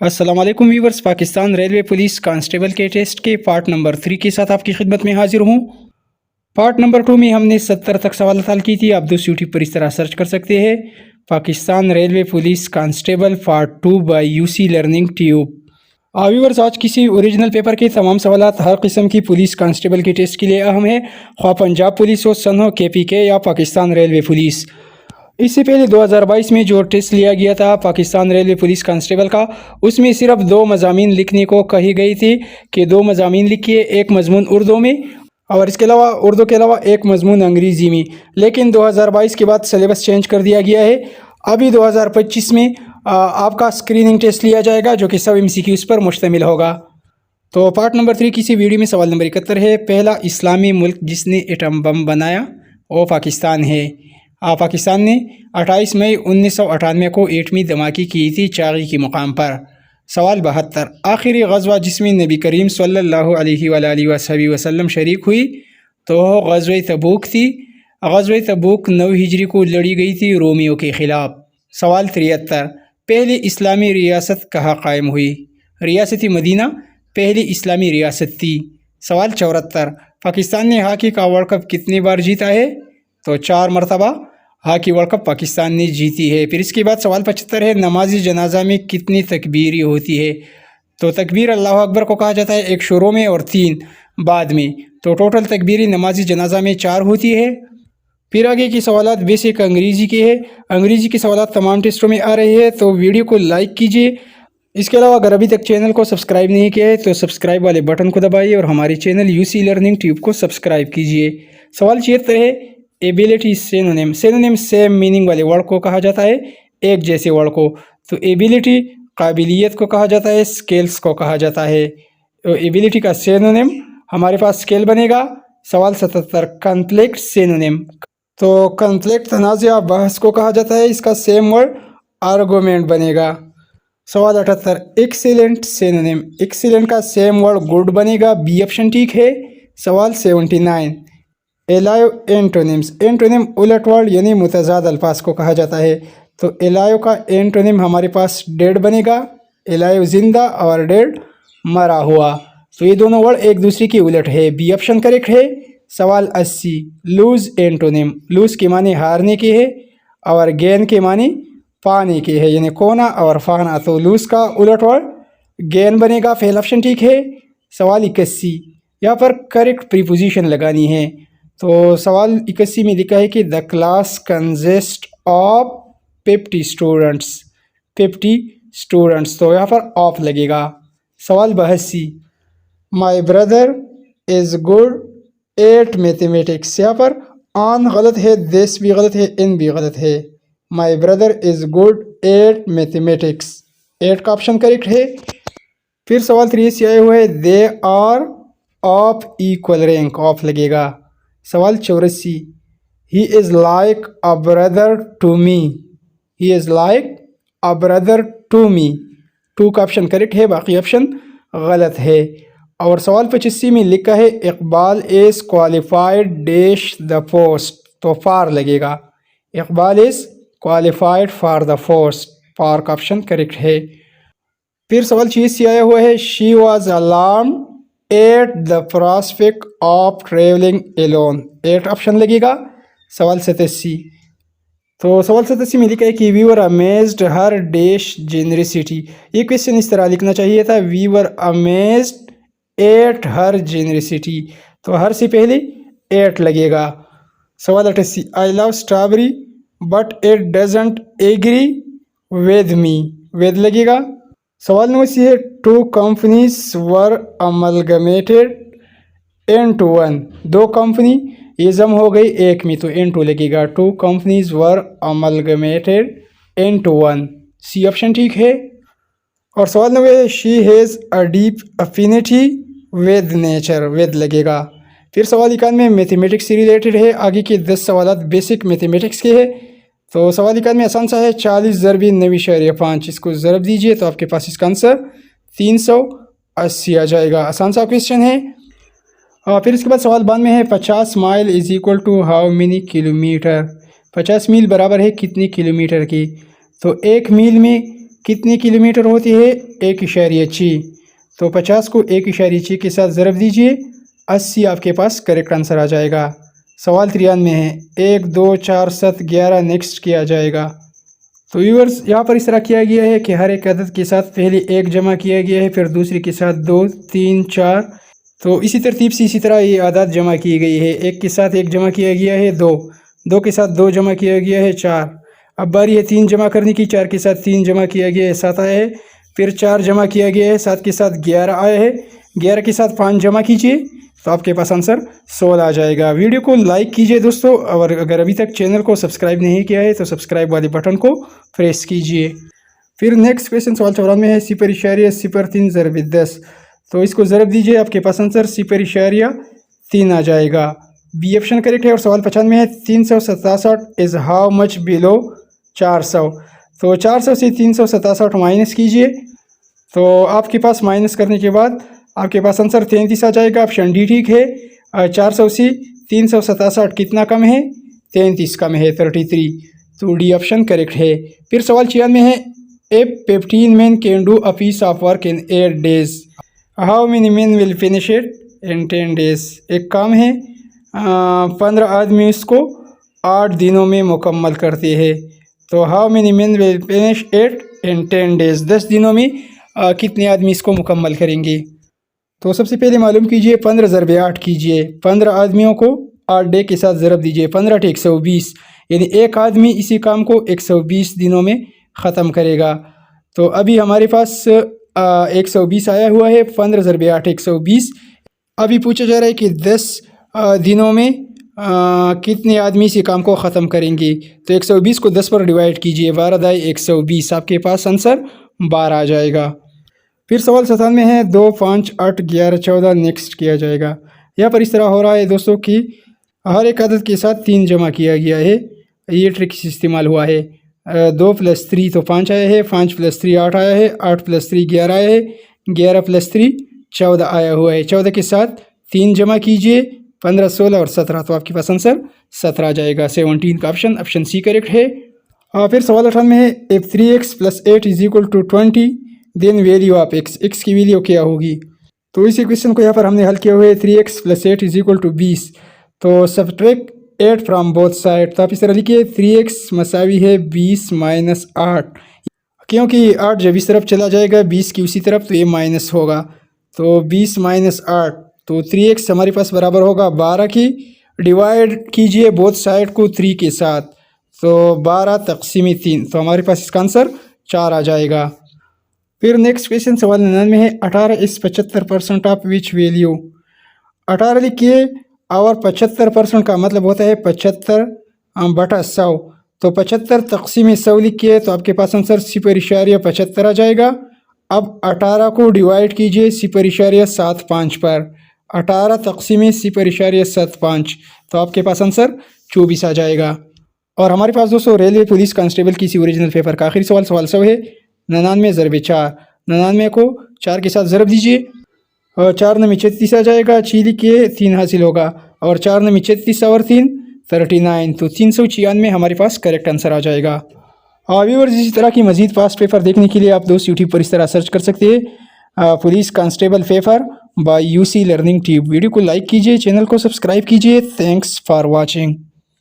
अस्सलाम वालेकुम viewers. Pakistan railway police constable के टेस्ट के पार्ट नंबर 3 के साथ आपकी खिदमत में हाजिर हूँ। पार्ट नंबर 2 में हमने 70 तक सवाल हल की थी। आप दोस्त यूट्यूब पर इस तरह सर्च कर सकते हैं, Pakistan railway police constable part 2 by UC learning tube. Viewers, आज किसी ओरिजिनल पेपर के तमाम सवालात हर किस्म की पुलिस कांस्टेबल के टेस्ट के लिए अहम है, ख्वाह पंजाब पुलिस हो, सन हो, KPK या पाकिस्तान रेलवे पुलिस। इससे पहले 2022 में जो टेस्ट लिया गया था पाकिस्तान रेलवे पुलिस कांस्टेबल का, उसमें सिर्फ 2 मज़ामीन लिखने को कही गई थी कि 2 मज़ामीन लिखिए, एक मज़मून उर्दू में और इसके अलावा उर्दू के अलावा एक मज़मून अंग्रेज़ी में। लेकिन 2022 के बाद सिलेबस चेंज कर दिया गया है। अभी 2025 में आपका स्क्रीनिंग टेस्ट लिया जाएगा जो कि सब MCQs पर मुश्तमिल होगा। तो पार्ट नंबर 3 की इसी वीडियो में सवाल नंबर 71 है, पहला इस्लामी मुल्क जिसने एटम बम बनाया वो पाकिस्तान है। पाकिस्तान ने 28 मई 1998 को एटमी धमाके की थी चागी के मुकाम पर। सवाल 72, आखिरी गज़वा जिसमें नबी करीम सल्लल्लाहु अलैहि वसल्लम शरीक हुई तो गज़वा तबूक थी। गज़वा तबूक 9 हिजरी को लड़ी गई थी रोमियों के ख़िलाफ़। सवाल 73, पहली इस्लामी रियासत कहाँ कायम हुई? रियासत मदीना पहली इस्लामी रियासत थी। सवाल 74, पाकिस्तान ने हॉकी का वर्ल्ड कप कितनी बार जीता है? तो 4 मरतबा हॉकी वर्ल्ड कप पाकिस्तान ने जीती है। फिर इसके बाद सवाल 75 है, नमाज़ी जनाजा में कितनी तकबीरें होती है? तो तकबीर अल्लाह अकबर को कहा जाता है, एक शुरू में और 3 बाद में। तो टोटल तकबीरें नमाज़ी जनाजा में 4 होती है। फिर आगे की सवालात बेसिक अंग्रेज़ी के हैं। अंग्रेज़ी के सवालात तमाम टेस्टों में आ रहे हैं, तो वीडियो को लाइक कीजिए। इसके अलावा अगर अभी तक चैनल को सब्सक्राइब नहीं किया है तो सब्सक्राइब वाले बटन को दबाइए और हमारे चैनल यूसी लर्निंग ट्यूब को सब्सक्राइब कीजिए। सवाल 76 है, ability synonym. Synonym same meaning वाले वर्ड को कहा जाता है, एक जैसे वर्ड को। तो एबिलिटी काबिलियत को कहा जाता है, स्किल्स को कहा जाता है। तो एबिलिटी का सिनोनिम हमारे पास स्किल बनेगा। सवाल 77, कॉन्फ्लिक्ट सिनोनिम। तो कॉन्फ्लिक्ट तनाज़ा बहस को कहा जाता है, इसका सेम वर्ड आर्गूमेंट बनेगा। सवाल 78, एक्सीलेंट सिनोनिम। एक्सीलेंट का सेम वर्ड गुड बनेगा, बी ऑप्शन ठीक है। सवाल 79, एलायो एंटोनिम्स। एंटोनिम उलट वर्ड यानी मुतज़ाद अल्फाज को कहा जाता है। तो एलायो का एंटोनिम हमारे पास डेड बनेगा। एलायो जिंदा और डेड मरा हुआ। तो ये दोनों वर्ड एक दूसरे की उलट है, बी ऑप्शन करेक्ट है। सवाल 80, लूज एंटोनिम। लूज के माने हारने के है और गेन के माने पाने के है, यानी खोना और फाना। तो लूज का उलट वर्ड गेन बनेगा, फेल ऑप्शन ठीक है। सवाल 81, यहाँ पर करेक्ट प्रीपोजिशन लगानी है। तो सवाल 81 में लिखा है कि the class consist of 50 students. 50 students, तो यहाँ पर ऑफ लगेगा। सवाल 82, my brother is good at mathematics. यहाँ पर ऑन गलत है, दिस भी गलत है, इन भी गलत है। My brother is good at mathematics, 8 का ऑप्शन करेक्ट है। फिर सवाल 83 आए हुए, they are of equal rank, of लगेगा। सवाल 84, he is like a brother to me. He is like a brother to me, 2 का ऑप्शन करेक्ट है, बाकी ऑप्शन गलत है। और सवाल 85 में लिखा है Iqbal is qualified dash the post, तो फार लगेगा। Iqbal is qualified for the post, for का ऑप्शन करेक्ट है। फिर सवाल 86 आया हुआ है, she was alarm at the prospect of travelling alone, 8 option लगेगा। सवाल 87, तो सवाल 87 में लिखा है कि we were amazed her dash generosity. ये क्वेश्चन इस तरह लिखना चाहिए था, we were amazed at her generosity, तो हर से पहले 8 लगेगा। सवाल 88, I love strawberry but it doesn't agree with me, with लगेगा। सवाल 89 है, 2 companies were amalgamated into 1। 2 company ये जम हो गई एक में, तो इनटू लगेगा। 2 companies were amalgamated into 1, C option ठीक है। और सवाल 90 है, she has a deep affinity with nature, with लगेगा। फिर सवाल 91 मैथमेटिक्स से रिलेटेड है। आगे के 10 सवालात बेसिक मैथमेटिक्स के हैं। तो सवाल 91 आसान सा है, 40 ज़रबी 9.5, इसको ज़रब दीजिए तो आपके पास इसका आंसर 380 आ जाएगा। आसान सा क्वेश्चन है। फिर इसके बाद सवाल 92 है, 50 mile is equal to how many kilometre. 50 मील बराबर है कितनी किलोमीटर की? तो 1 मील में कितने किलोमीटर होती है? 1.6। तो 50 को 1.6 के साथ ज़रब दीजिए, 80 आपके पास करेक्ट आंसर आ जाएगा। सवाल 93 में है 1, 2, 4, 7, 11 नेक्स्ट किया जाएगा। तो व्यूअर्स यहाँ पर इस तरह किया गया है कि हर एक अदद के साथ पहले 1 जमा किया गया है, फिर दूसरे के साथ 2, 3, 4। तो इसी तरतीब से इसी तरह ये आदाद जमा की गई है। 1 के साथ 1 जमा किया गया है 2, 2 के साथ 2 जमा किया गया है 4। अब बारी है 3 जमा करने की। 4 के साथ 3 जमा किया गया है 7 आया है। फिर 4 जमा किया गया है, 7 के साथ 11 आया है। 11 के साथ 5 जमा कीजिए तो आपके पास आंसर 16 आ जाएगा। वीडियो को लाइक कीजिए दोस्तों, और अगर अभी तक चैनल को सब्सक्राइब नहीं किया है तो सब्सक्राइब वाले बटन को प्रेस कीजिए। फिर नेक्स्ट क्वेश्चन सवाल 54 में है 0.03 ज़रब 10। तो इसको ज़रब दीजिए, आपके पास आंसर 0.3 आ जाएगा। बी ऑप्शन करेक्ट है। और सवाल 95 में है 367 इज़ हाउ मच बिलो 400। तो 400 से 367 माइनस कीजिए तो आपके पास माइनस करने के बाद आपके पास आंसर 33 आ जाएगा। ऑप्शन डी ठीक है। 400 से 367 कितना कम है? 33 कम है, 33। तो डी ऑप्शन करेक्ट है। फिर सवाल 96 में है a 15 man can do a piece of work in 8 days, how many man will finish it in 10 days. एक काम है 15 आदमी इसको 8 दिनों में मुकम्मल करते हैं। तो how many man will finish it in 10 days, 10 दिनों में कितने आदमी इसको मुकम्मल करेंगे। तो सबसे पहले मालूम कीजिए 15 ज़रब 8 कीजिए। 15 आदमियों को 8 डे के साथ ज़रब दीजिए। 15 × 120, यानी एक आदमी इसी काम को 120 दिनों में ख़त्म करेगा। तो अभी हमारे पास 120 आया हुआ है। 15 ज़रब 8 120। अभी पूछा जा रहा है कि 10 दिनों में कितने आदमी इसी काम को ख़त्म करेंगे। तो 120 को 10 पर डिवाइड कीजिए, 12 दाई 120, आपके पास आंसर 12 आ जाएगा। फिर सवाल 97 में है 2, 5, 8, 11, 14 नेक्स्ट किया जाएगा। यहाँ पर इस तरह हो रहा है दोस्तों कि हर एक अदद के साथ 3 जमा किया गया है। ये ट्रिक इस्तेमाल हुआ है। 2 + 3 तो 5 आया है, 5 + 3 8 आया है, 8 + 3 11 आया है, 11 + 3 14 आया हुआ है। 14 के साथ 3 जमा कीजिए, 15, 16 और 17, तो आपके पास आंसर 17 आ जाएगा। 17 का ऑप्शन सी करेक्ट है। फिर सवाल 98 में है if 3x + 8 = 20 then value of x की वैल्यू क्या होगी। तो इसी क्वेश्चन को यहाँ पर हमने हल किया हुआ है। 3x + 8 = 20। तो सब्ट्रैक्ट 8 फ्राम बोथ साइड। तो आप इस तरह लिखिए 3x मसावी है 20 - 8, क्योंकि 8 जब इस तरफ चला जाएगा 20 की उसी तरफ, तो ये माइनस होगा। तो 20 - 8, तो 3x हमारे पास बराबर होगा 12 की। डिवाइड कीजिए बोथ साइड को 3 के साथ, तो 12 / 3, तो हमारे पास इसका आंसर 4 आ जाएगा। फिर नेक्स्ट क्वेश्चन सवाल 99 में है 18 इस 75% ऑफ विच वैल्यू। 18 लिखिए और 75% का मतलब होता है 75/100। तो 75 / 100 लिखिए तो आपके पास आंसर 0.75 आ जाएगा। अब 18 को डिवाइड कीजिए 0.75 पर। 18 / 0.75, तो आपके पास आंसर 24 आ जाएगा। और हमारे पास दोस्तों रेलवे पुलिस कांस्टेबल की सी ओरिजिनल पेपर का आखिरी सवाल 100 है 99 ज़रब 4। 99 को 4 के साथ ज़रब दीजिए और 4 9 36 आ जाएगा। 6 लिखिए 3 हासिल होगा, और 4 9 36 और 3 39, तो 396 हमारे पास करेक्ट आंसर आ जाएगा। व्यूअर्स, इसी तरह की मज़ीद फास्ट पेपर देखने के लिए आप दोस्त यूट्यूब पर इस तरह सर्च कर सकते हैं police constable paper by UC learning tube. Video को लाइक कीजिए, चैनल को सब्सक्राइब कीजिए। Thanks for watching.